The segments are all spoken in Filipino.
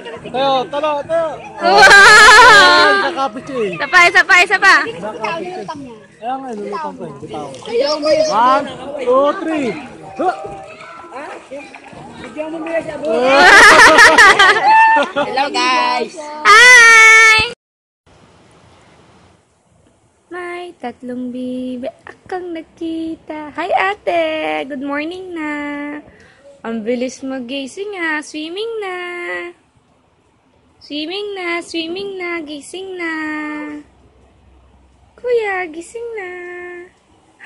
Tayo, talo, tayo. Wow! Nakakapit siya eh. Isa pa. Nakakapit siya. Kaya nga, lulutang ko eh. Bitaw. 1, 2, 3. Hello guys! Hi! May tatlong bibi akang nakita. Hi ate! Good morning na. Ang bilis magising ha. Swimming na. Gising na. Kuya, gising na.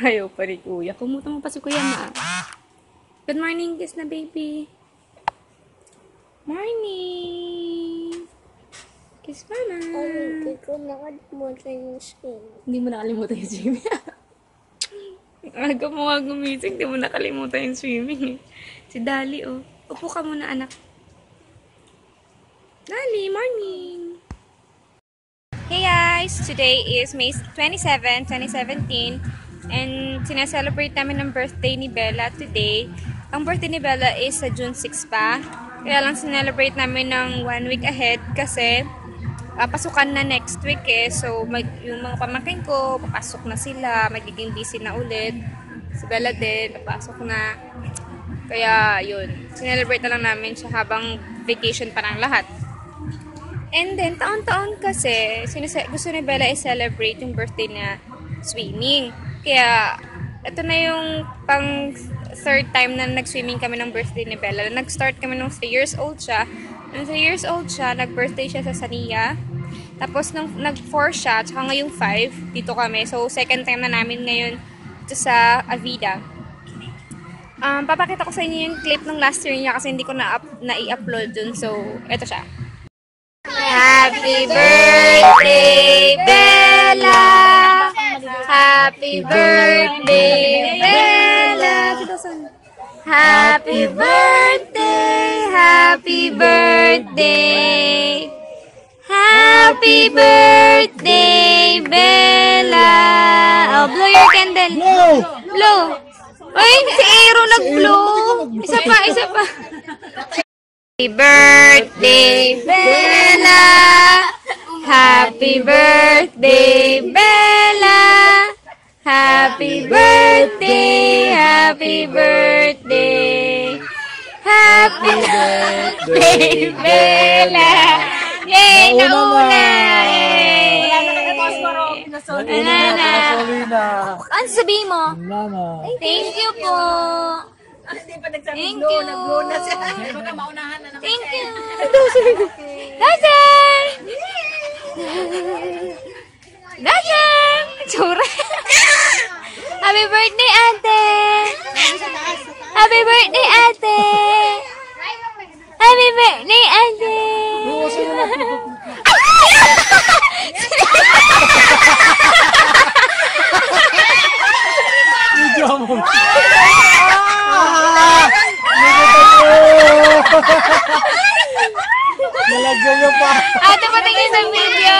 Ayaw pa rin kuya. Kumuta mo pa si kuya ma. Good morning, kiss na baby. Morning. Kiss mama. Hindi ko nakalimutan yung swim. Hindi mo nakalimutan yung swimming. Aga mo nga gumising, hindi mo nakalimutan yung swimming eh. Si Dali oh. Upo ka muna anak. Dali, morning. Hey guys! Today is May 27, 2017 and sinaselebrate namin ng birthday ni Bella today. Ang birthday ni Bella is sa June 6 pa. Kaya lang sinelebrate namin ng 1 week ahead kasi pasukan na next week eh. So, yung mga pamangkin ko, papasok na sila, magiging busy na ulit. Si Bella din, papasok na. Kaya, yun. Sinelebrate na lang namin siya habang vacation pa ng lahat. And then, taon-taon kasi, gusto ni Bella i-celebrate yung birthday na swimming. Kaya, ito na yung pang third time na nag-swimming kami ng birthday ni Bella. Nag-start kami nung 3 years old siya. Nung 3 years old siya, nag-birthday siya sa Sania. Tapos, nung nag-4 siya, tsaka ngayong 5, dito kami. So, second time na namin ngayon dito sa Avida. Papakita ko sa inyo yung clip ng last year niya kasi hindi ko na-i-upload dun. So, eto siya. Happy birthday, Bella! Happy birthday, Bella! Happy birthday! Happy birthday! Happy birthday, Bella! Oh, blow your candle. Blow. Ay, si Aero nag-blow. Isa pa. Happy birthday, Bella! Happy birthday, Bella! Happy birthday! Happy birthday! Happy birthday, Bella! Yay! Nauna! Ano sabihin mo? Thank you po! Thank you! Thank you! Dajan! Dajan! Tsura! Happy birthday, ate! Happy birthday, ate! Happy birthday, ate! Nalagyan niyo pa. Ate, patingin sa video.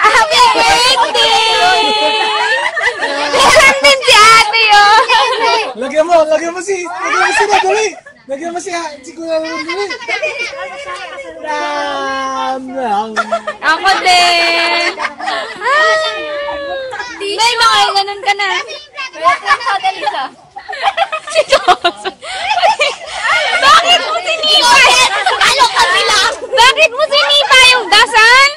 Happy birthday! Meron din si ate yun. Lagyan mo si dali. Lagyan mo si Kuya dali. Ako din. May mga ganun ka na. Bakit mo sinipa? Bakit mo sinipa yung dasal?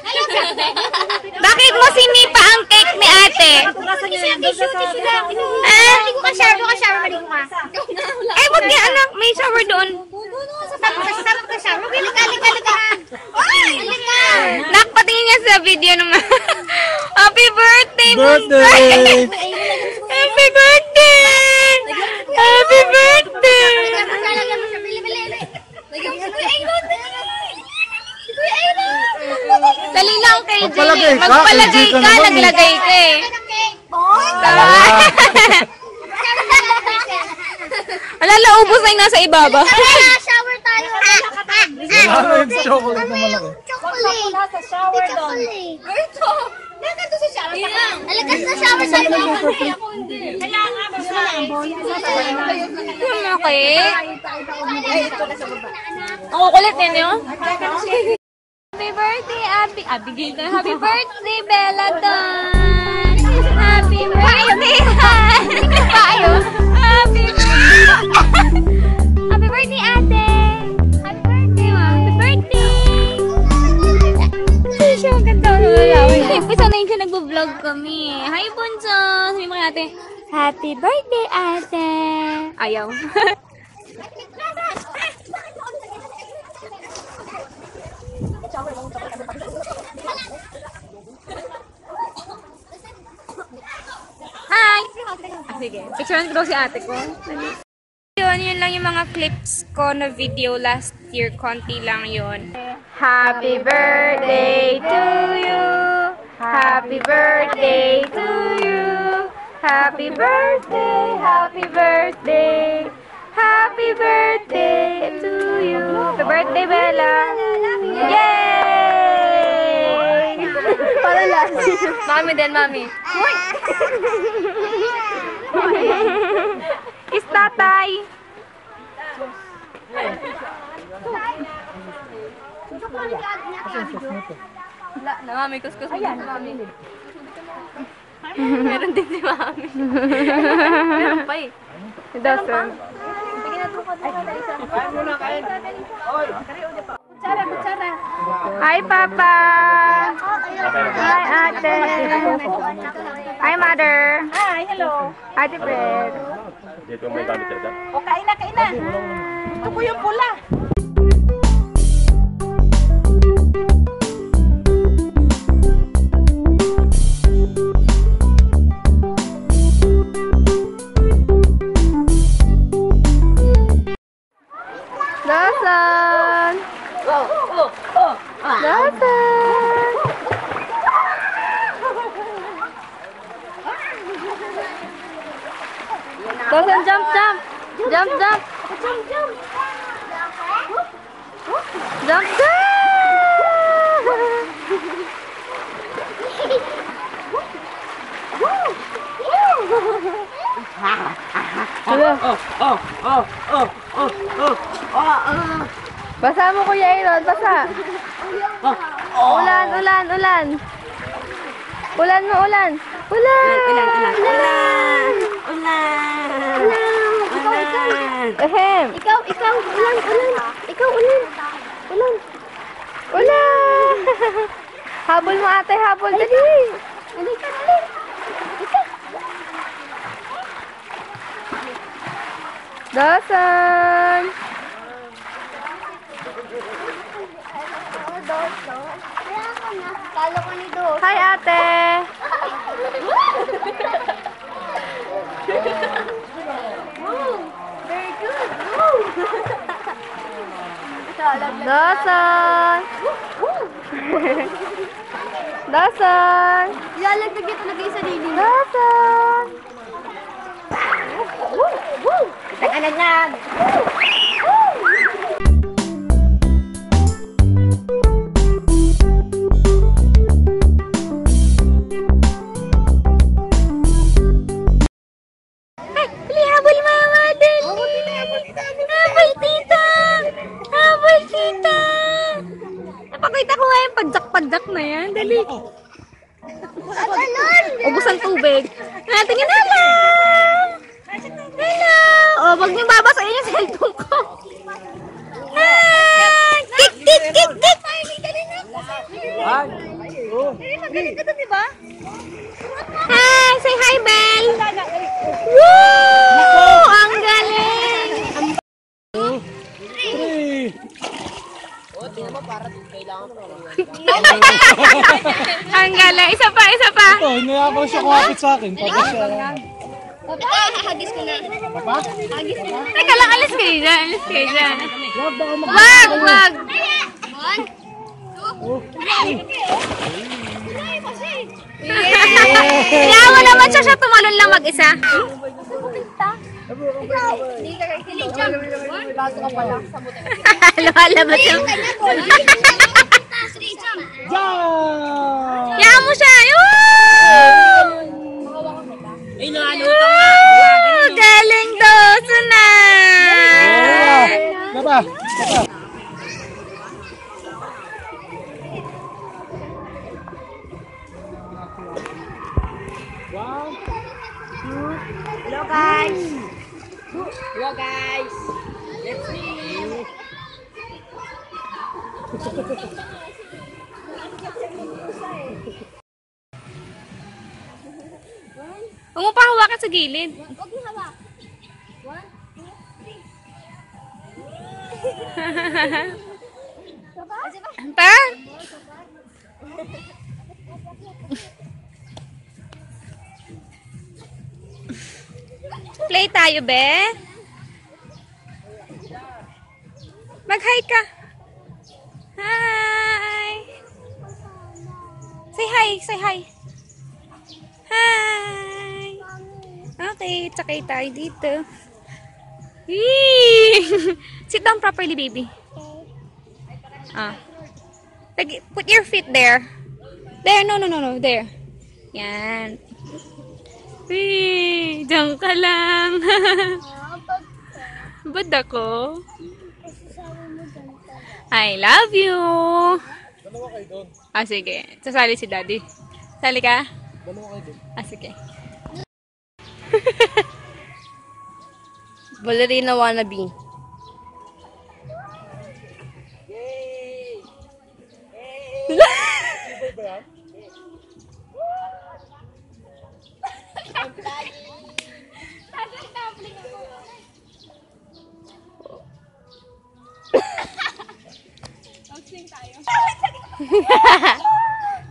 Bakit mo sinipa ang cake ni ate? Eh, wag niya anak. May shower doon. Nak, patingin niya sa video naman. Happy birthday, birthday! Happy birthday! Happy birthday! Dali lang kay Jay. Magpalagay ka, naglagay ka eh. Alala, ubos na yung nasa ibaba. Shower tayo. Wala na yung chocolate na malaki. Chocolate. Chocolate. Alakas na shower tayo. Okay. Ang kulit ninyo. Happy birthday, Abigail. Happy birthday, Bella Don. Happy birthday. Payo. Happy birthday. Happy birthday, ate. Happy birthday, ma. Happy birthday. Siya, ang ganda. Isa na yun siya nagbo-vlog kami. Hi, Bunso. Sabi mo kay ate, happy birthday, ate. Ayaw. Hi! Sige, picturean ko daw si ate ko. Yun lang yung mga clips ko na video last year. Konti lang yun. Happy birthday to you! Happy birthday to you! Happy birthday! Happy birthday! Happy birthday to you! Happy birthday, Bella! Yay! Para lang. Mami din, mami. Kiss tatay! Wala na, mami. Kuskus mo din, mami. Meron din si mami. Meron pa eh. Dosen. Hi, Papa! Hi, Ate! Hi, Mother! Hi, hello. Ate Fred! Dito may gamit sila. O, kain na, kain na. Ito po yung pula. Dosen! Dosen! Dosen, jump, jump! Jump, jump! Jump, jump! Basa mo, Kuya Aaron, basa. Ulan, ulan, ulan. Ulan mo, ulan. Ulan! Ahem. Ikaw, ulan. Ikaw, ulan. Ulan! Habol mo, ate, habol. Dali. Halika. Dosen! Kala ko ni Dos. Hi, ate. Very good. Dosen! Dosen! Ilalagdag niya talaga yung sarili niya. Dosen! Takanan lang. Habol, mama din! Habol, tita! Habol, tita! Napakita ko nga yung pagdak-pagdak na yan. Dali. Ubus ang tubig. Natin yun, hello! Hello! O, wag niyong babasahin yung cellphone ko. Hi! Kik, kik, kik, kik! Ay! Oh! Magaling ka to, diba? Hi! Say hi, Belle! Woo! Ang galing! 3! Ang galing! Isa pa, isa pa! Ito, hinaya ko siya kumapit sa akin. Tapos siya. Papa, hagis ko na. Papa? Teka lang, alis kayo dyan. Alis kayo dyan. Wag, baka mag- Wag! Wag! Inawa naman siya tumalon lang mag-isa. Lumalabas yung... Jump! Kaya mo siya! Galing daw! Sunay! Baba! Hello guys. Hello guys. Let's see. Huwag mo pa hawakan sa gilid. Huwag mo hawak. 1, 2, 3. Pa? Play tayo, be. Mag-hi ka. Hi. Say hi, say hi. Hi. Okay, tsakay tayo dito. Yee! Sit down properly, baby. Put your feet there. There, no, there. Yan. Wee! Diyan ka lang. Ba't ako? I love you. Dalawa kayo doon. Sige. Sasali si daddy. Sali ka? Dalawa kayo doon. Sige. Ballerina wannabe.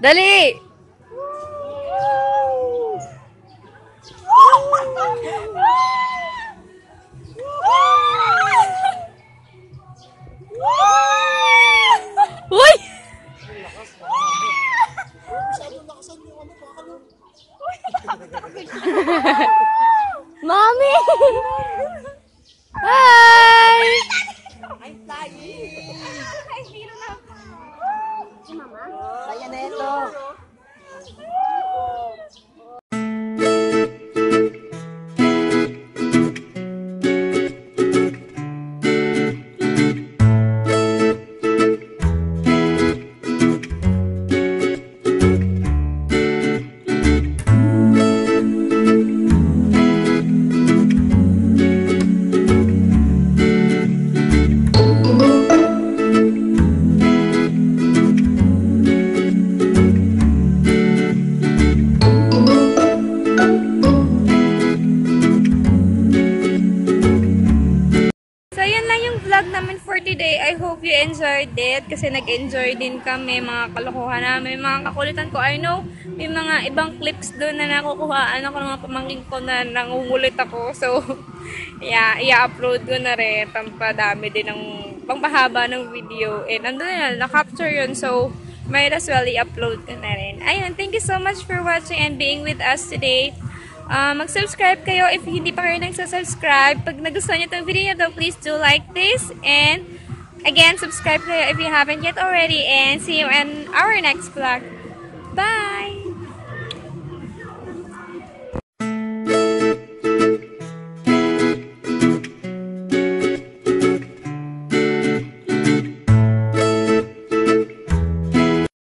Dali! Uy! Mommy! Hi! Kaya na ito. vlog namin for today. I hope you enjoyed it kasi nag-enjoy din kami, mga kalokohan namin, mga kakulitan ko. I know may mga ibang clips doon na nakukuhaan ako ng mga pamangkin ko na nangungulit ako. So, yeah, i-upload ko na rin. Pampadami din ng pangpahaba ng video. And andun na, na-capture yun. So, might as well i-upload ko na rin. Ayun, thank you so much for watching and being with us today. Mag-subscribe kayo if hindi pa kayo nagsasubscribe. Pag nagustuhan nyo itong video nyo, please do like this. And again, subscribe kayo if you haven't yet already. And see you in our next vlog. Bye!